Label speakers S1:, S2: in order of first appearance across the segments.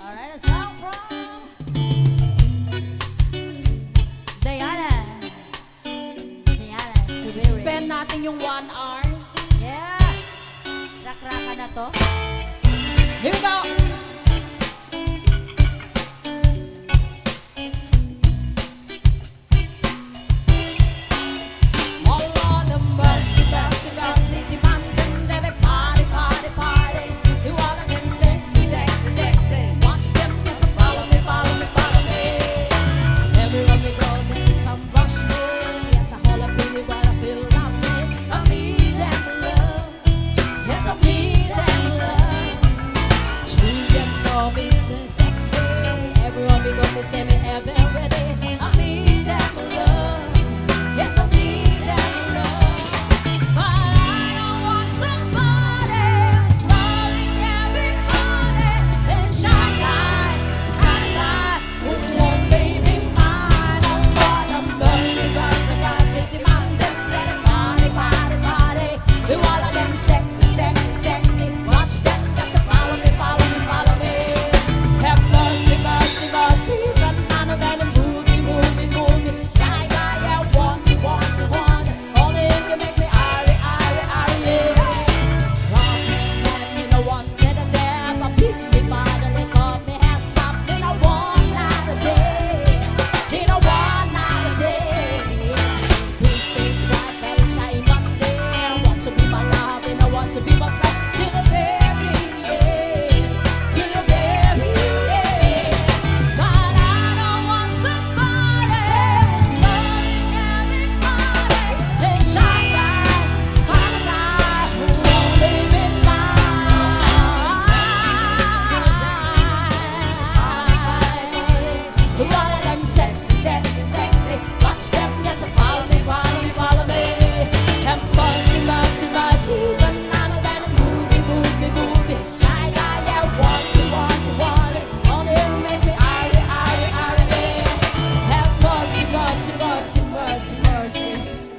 S1: Alright, a song from Diana. Diana, Subiri.
S2: Spend natin yung 1 hour.
S1: Yeah. Rakraka na to.
S2: Here we go! Say me every day, I need that love. Yes, I need that love. But I don't want somebody who's loving everybody and shine like skylight who won't leave me mine. I want a mercy, mercy, mercy, demanding that body, body, body. We want all them sexy, sexy, sexy. Watch them just follow me, follow me, follow me. Have mercy, mercy, mercy. To be my friend to the very end, to the very end. But I don't want somebody who's loving everybody and shine like skylight who won't leave me mine. All of them sexy, sexy, sexy. Watch them, yes, follow me, follow me, follow me. And mercy, mercy, mercy.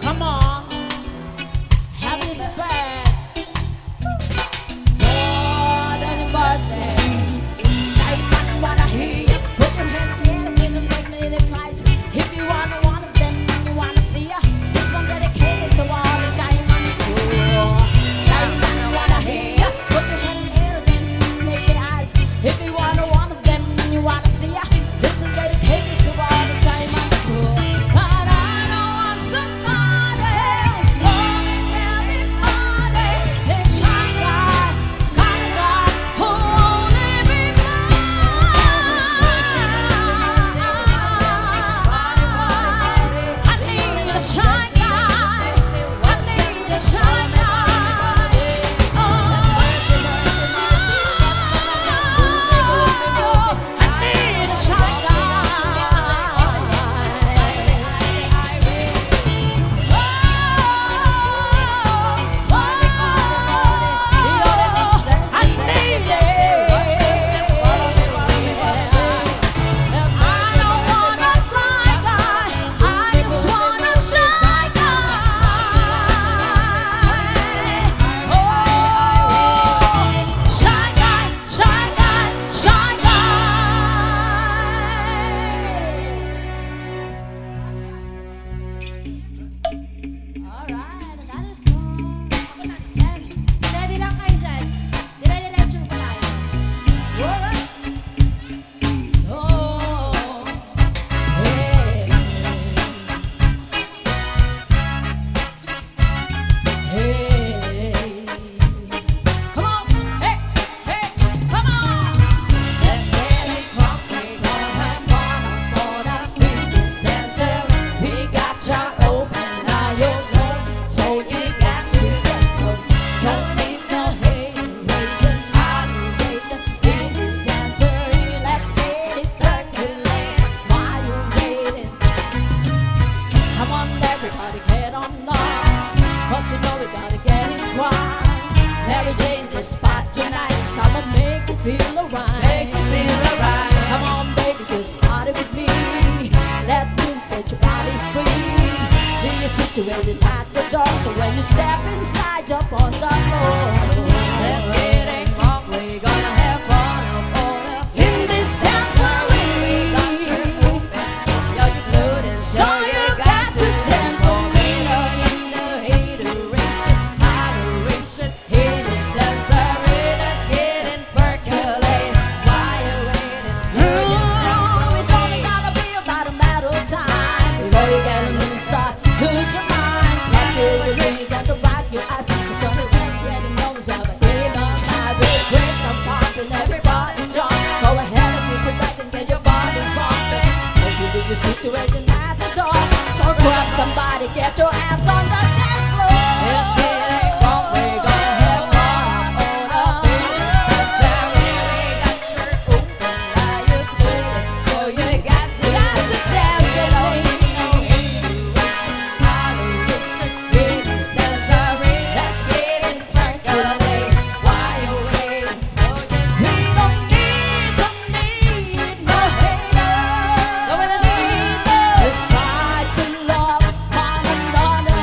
S2: Come on, have respect, more than mercy. Say man, wanna hear you. Put your hands in and make me advice. If you want one of them, you wanna see ya. This one dedicated to all the shy man cool. Shy man, wanna hear you. Put your hands in and make me eyes. If you want one of them, you wanna see ya. This one dedicated to all the shy man cool. Feel alright. Make me feel alright. Come on, baby, just party with me. Let me set your body free. Be a situation at the door, so when you step inside, jump on the floor. Let's get it on. We're gonna have fun up in this Somebody get your ass on the dance floor. If it ain't wrong, we gonna have fun on a beat. 'Cause I really got your open liar blues. So you got to dance with me. Let's get it percolate. Why you wait? We don't need no haters. Let's try to love one another.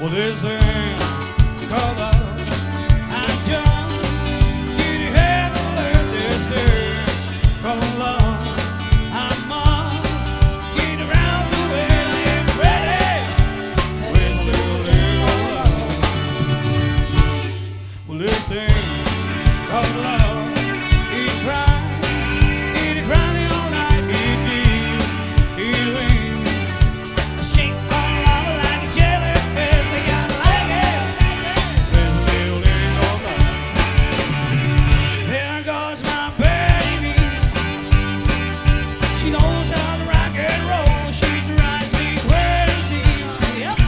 S3: Well, this thing called love, I just can't handle this thing called love. I must get around to it. I am ready. Well, this thing called love. Well, this thing called love, it cries all night, it beats, it wings. I shake all over like a jellyfish. I gotta like it. There's a little thing called love. There goes my baby. She knows how to rock and roll. She drives me crazy. Yep,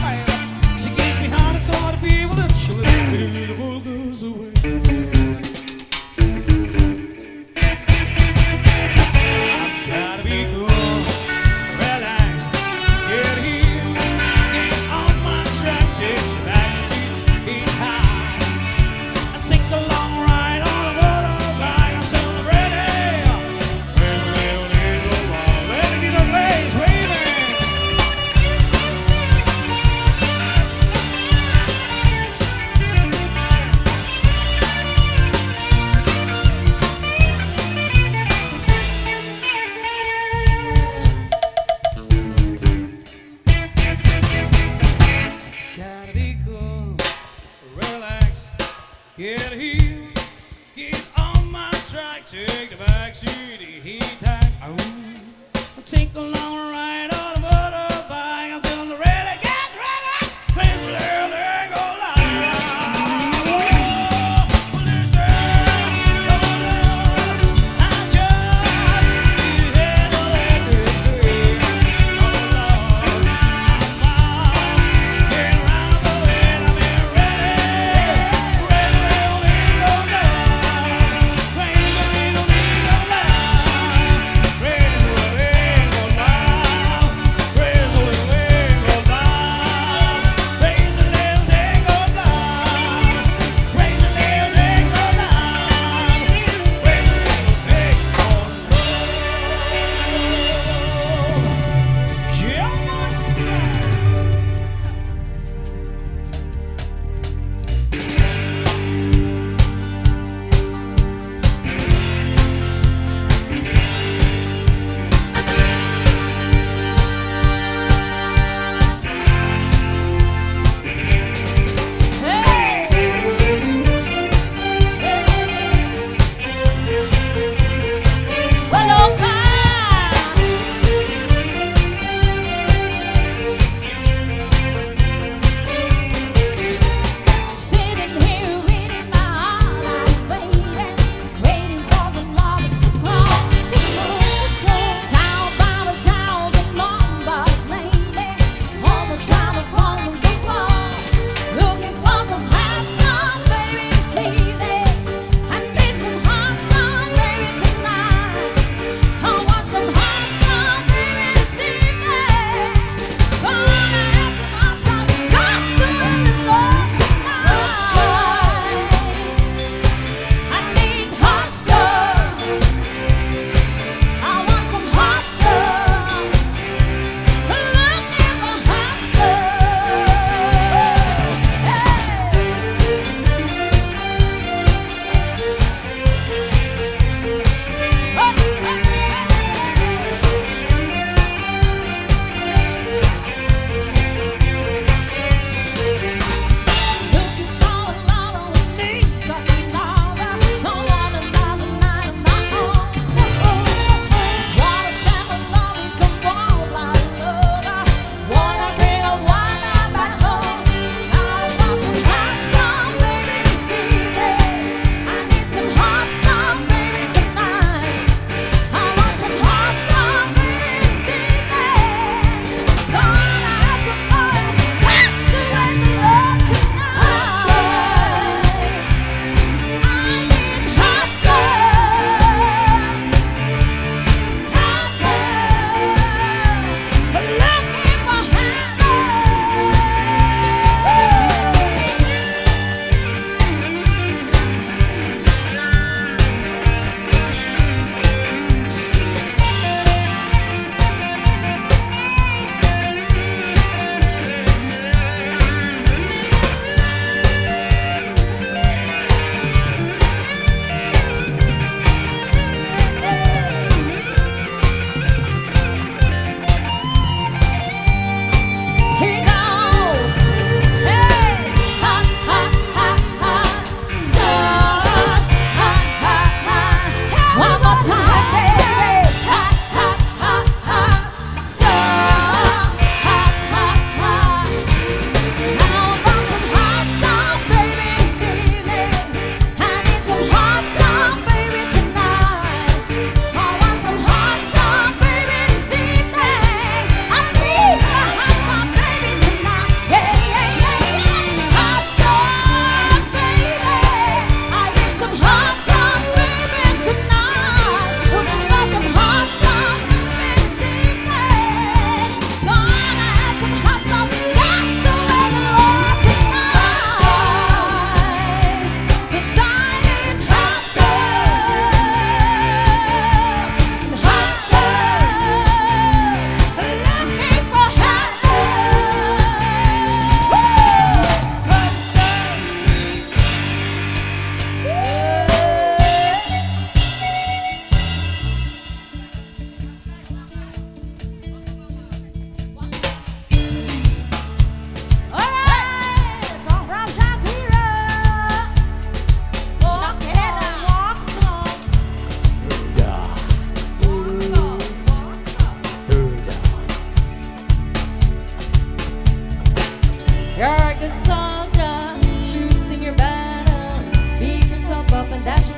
S3: she gives me hardcore to people that she lets beautiful girls away. Gotta be cool, relax, get here, get on my track, take the backseat, get high, and take a long ride on a motorbike until I'm ready. Let it get a place, baby. Gotta be cool, relax, get here, get on my track, take the backseat, heat tight. Take a long ride on a motorbike until I'm ready. Get ready, crazy little thing called love. Well, this thing called love, I just can't handle this thing called love. I must get around the way. I'm ready, crazy little thing called love, crazy little thing called love, crazy little thing called love.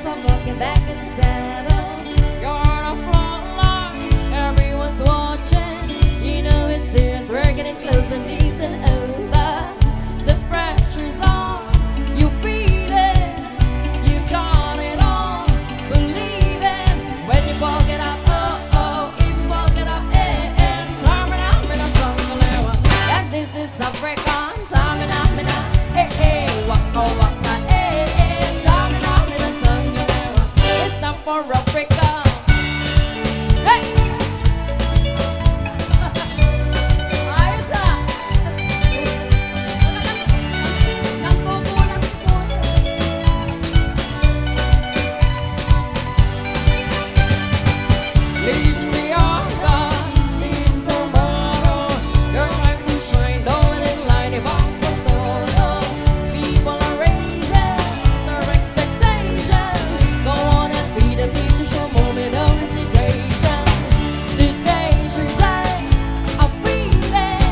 S2: just a walking back in the saddle. You're on a front line, everyone's watching. You know it's serious, we're getting close and easing over. The pressure's on, you feel it, you've got it all. Believe it, when you fall, get up, oh, oh. If you fall, get up, eh, eh. Samina, mina, sangalewa. Yes, this is Africa. Samina, mina, eh, eh. Waka, waka, eh, eh. Samina, mina, sangalewa. It's time for Africa. Hey! Ayos ah! Nanggugulat po. Please be on God, this is our motto. Your time to shine, don't let light it bounce from the door. People are raising their expectations. Go on and be the beat to show moment of hesitation. Today's your day of freedom.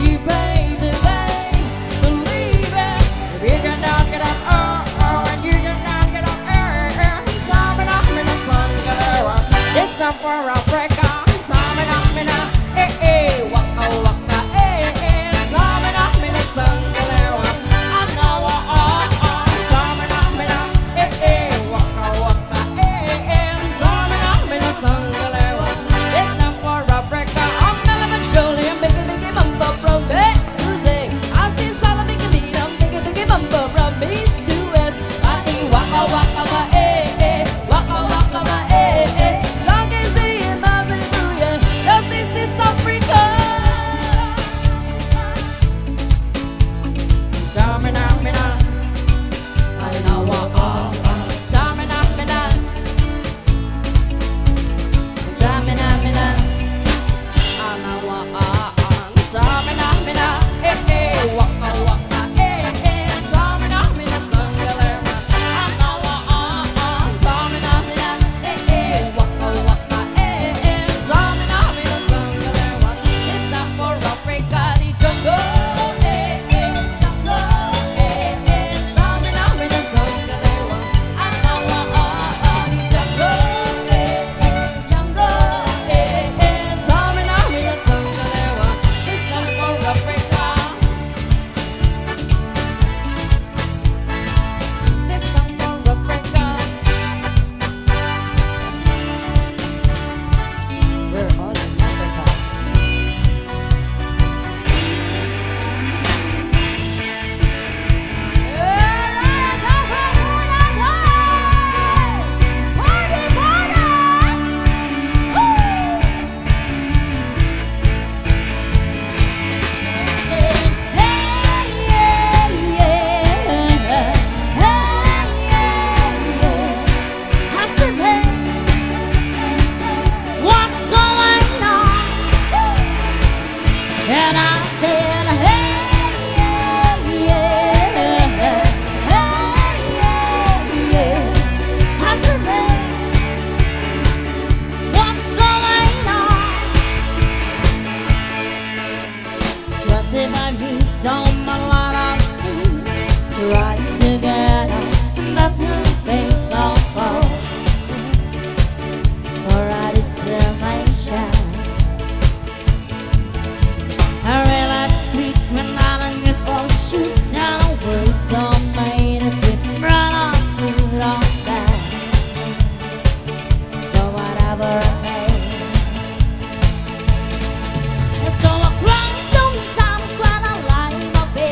S2: You pave the way, believe it. If you can knock it up, oh, oh, and you can knock it up, Samina, mina, sangalewa. It's time for Africa. Samina, mina, eh, eh. Waka, waka, eh, eh. Samina, mina, sangalewa. Anawa, oh, oh. Samina, mina, eh, eh. Waka, waka, eh, eh. Samina, mina, sangalewa. It's time for Africa. I'm Melvin Jolie, I'm biggie, biggie, bumper from music. I see Salah, biggie, beat, I'm biggie, biggie, bumper from east to west. Body, waka, waka, wa, eh, eh. Waka, waka, wa, eh, eh. Long as they in my hallelujah, yes, this is Africa. Samina, mina, I know what all. Samina, mina, Samina, mina, I know what all. Samina, mina, eh, eh, waka, waka, eh, eh. Samina, mina, sangalewa. I know what all. Samina, mina, eh, eh, waka, waka, eh, eh. Samina, mina, sangalewa. It's time for Africa, the jungle, eh, eh, jungle, eh, eh. Samina, mina, sangalewa. I know what all. The jungle, eh, eh, jungle, eh, eh. Samina, mina, sangalewa. It's time for Africa. This time for Africa. We're all in Africa. What's going on? And I said, hey, yeah, yeah, hey, yeah, yeah. I said, hey, what's going on? 25 years on my line of sea, trying to get out, nothing big or fall. For a destination, I realize sweet when I'm on your phone shoot. Now the words are made of it, run on, put on back. For whatever it takes. And so I cry sometimes when I lie in my bed.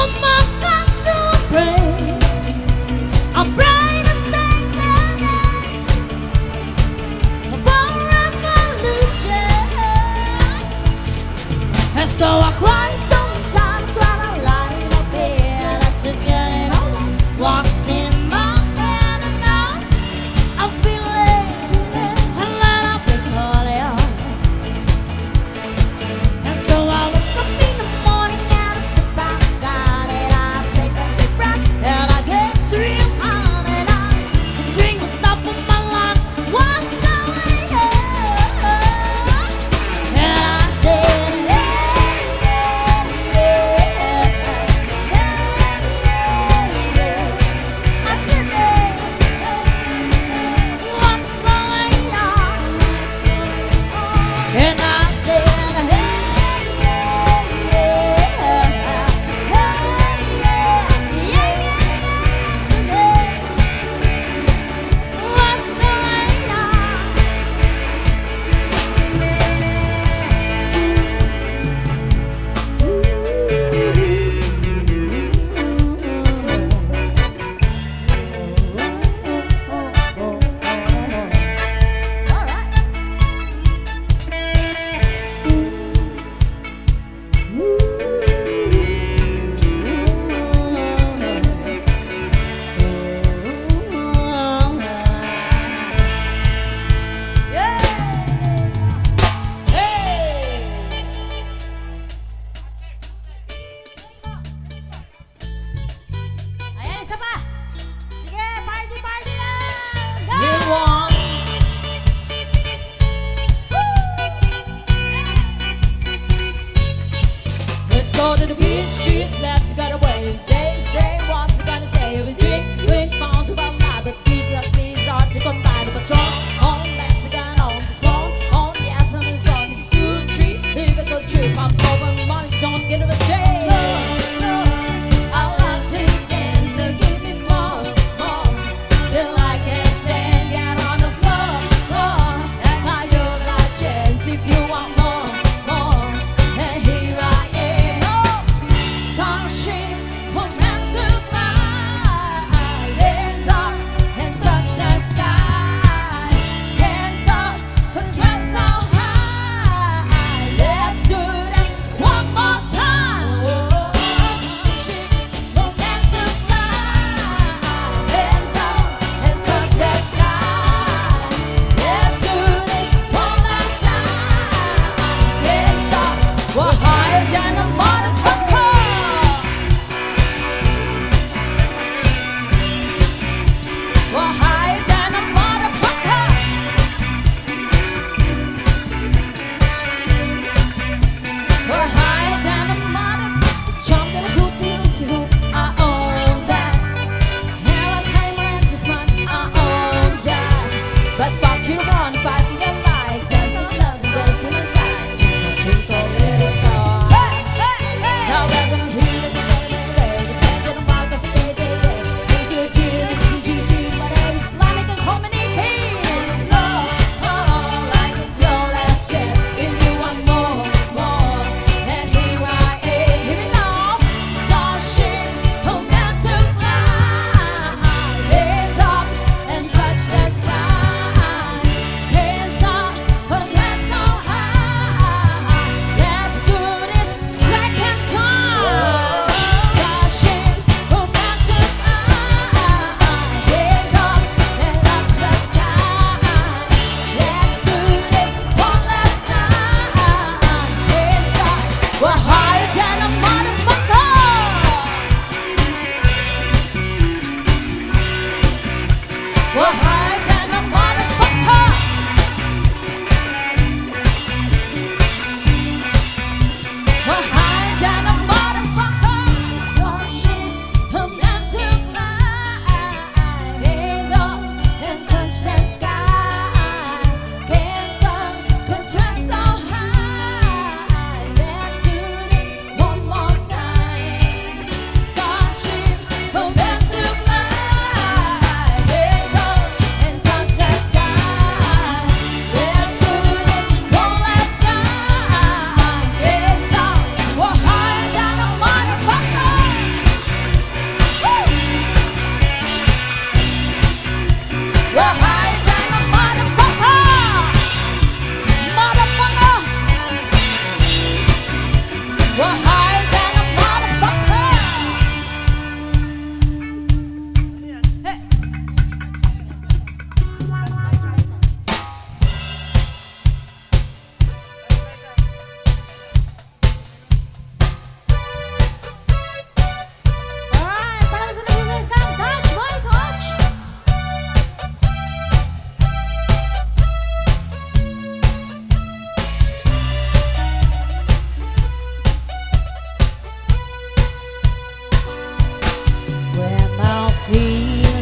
S2: Oh my God, to pray. I pray to sing the name for revolution. And so I cry sometimes when I lie in my bed. I said, getting old walks in my head, and now I feel it, and then I recall it. And so I wake up in the morning and I step outside, and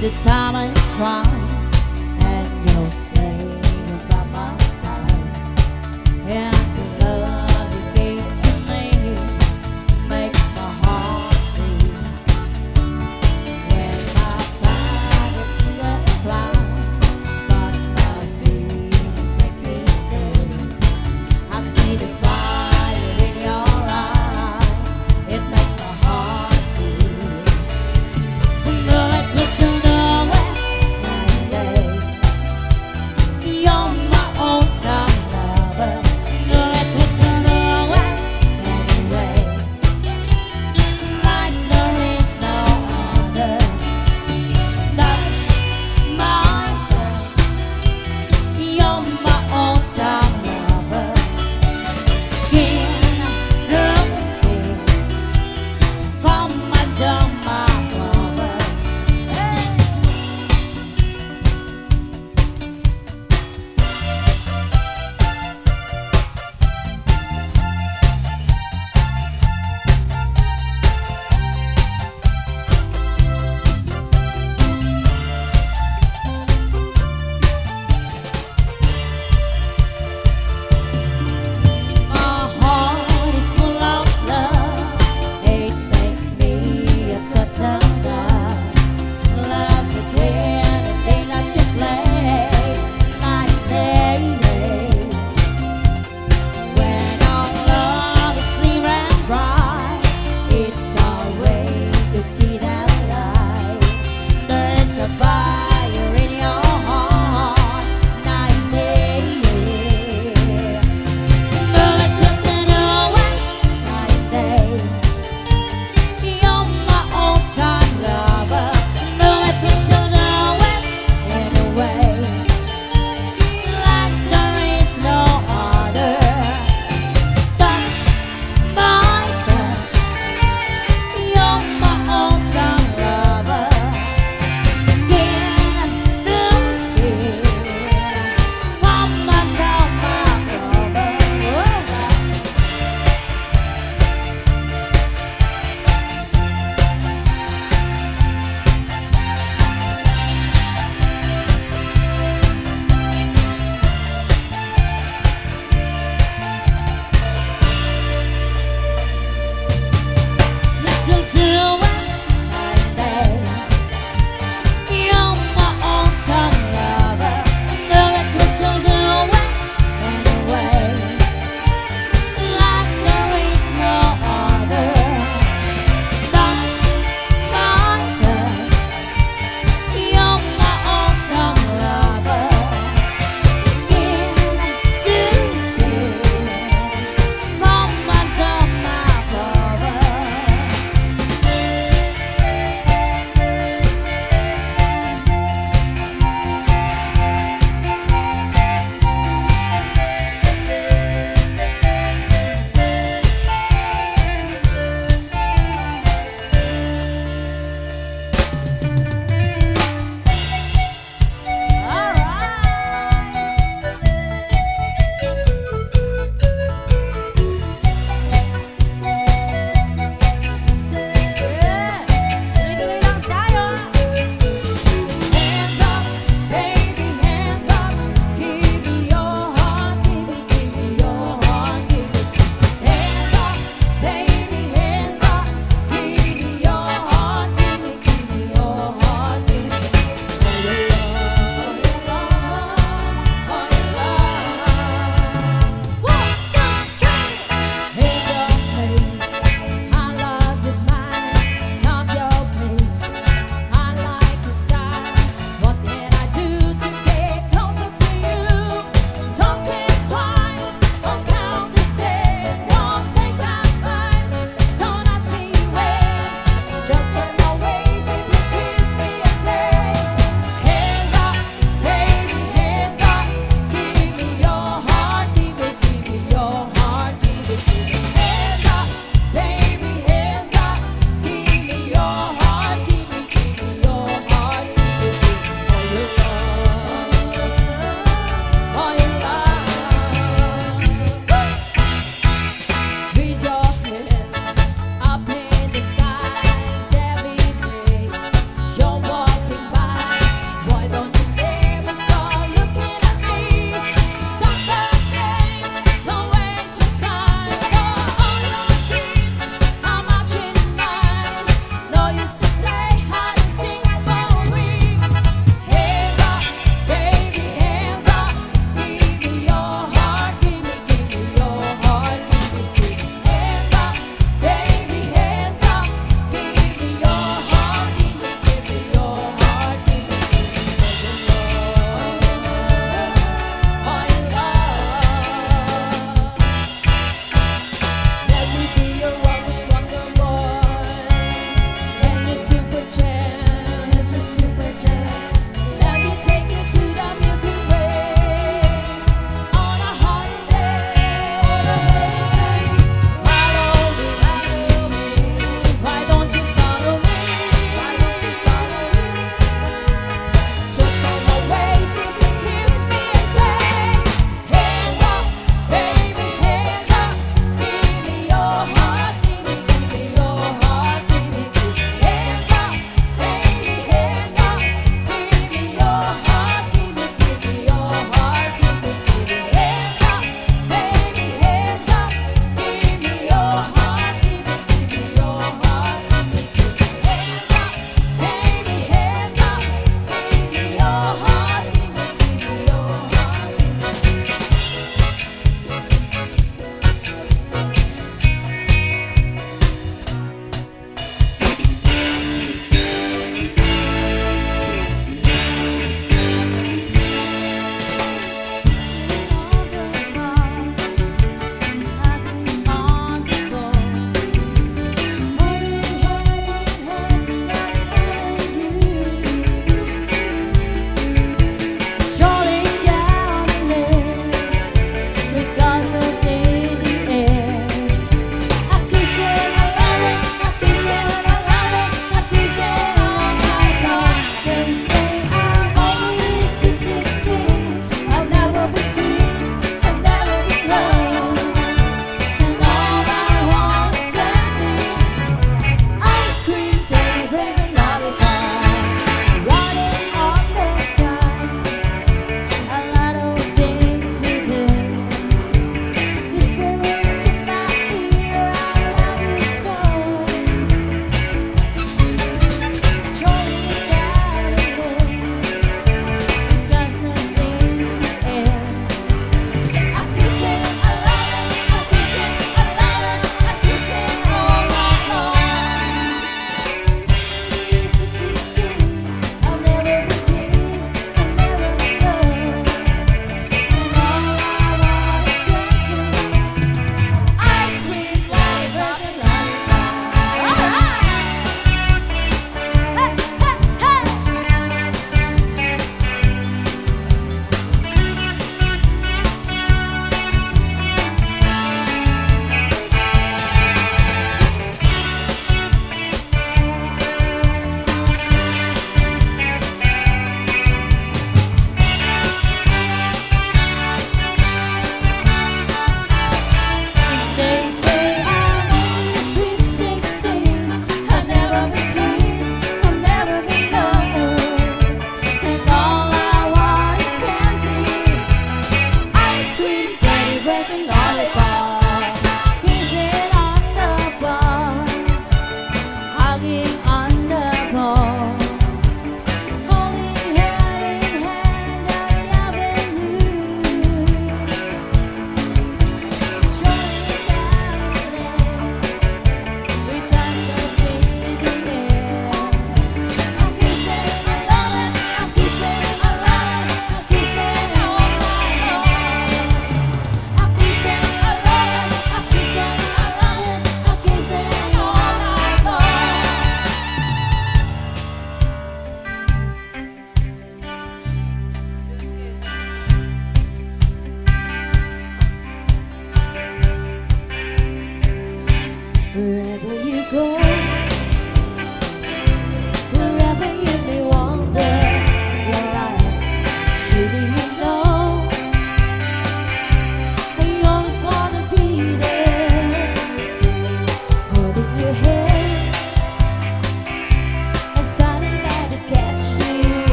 S2: when the time is right and you'll stay by my side. And the love you gave to me makes my heart beat. When my father's let's fly, but my feelings make me stay. I see the fire in your eyes, it makes my heart beat. We know it was to nowhere, now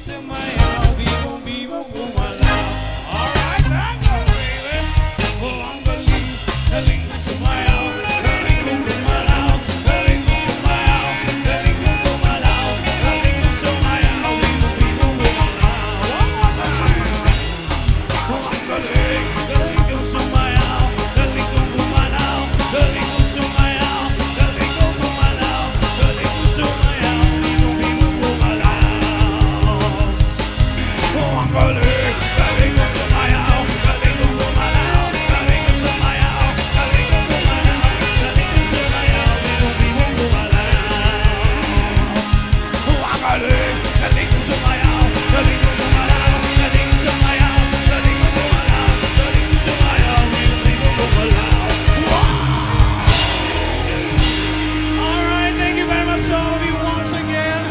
S3: sumayaw, bibong-bibong gumalaw. Alright, tango, baby. Oh, ang galing, galing ko sumayaw, galing ko gumalaw, galing ko sumayaw, galing ko gumalaw, galing ko sumayaw, bibong-bibong gumalaw. One more time. Oh, ang galing, galing ko sumayaw, galing ko gumalaw, galing ko sumayaw, galing ko gumalaw, galing ko sumayaw, bibong-bibong gumalaw. Oh, ang galing, galing ko sumayaw, galing ko gumalaw, galing ko sumayaw, galing ko gumalaw, galing ko sumayaw, bibong-bibong gumalaw. Oh, ang galing, galing ko sumayaw, galing ko gumalaw, galing ko sumayaw, galing ko gumalaw, galing ko sumayaw, bibong-bibong gumalaw. Wow! Alright, thank you very much all of you once again.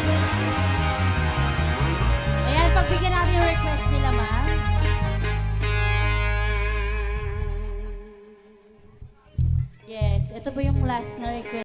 S1: Ayan, pagbigyan natin yung request nila, ma'am. Yes, ito po yung last na request.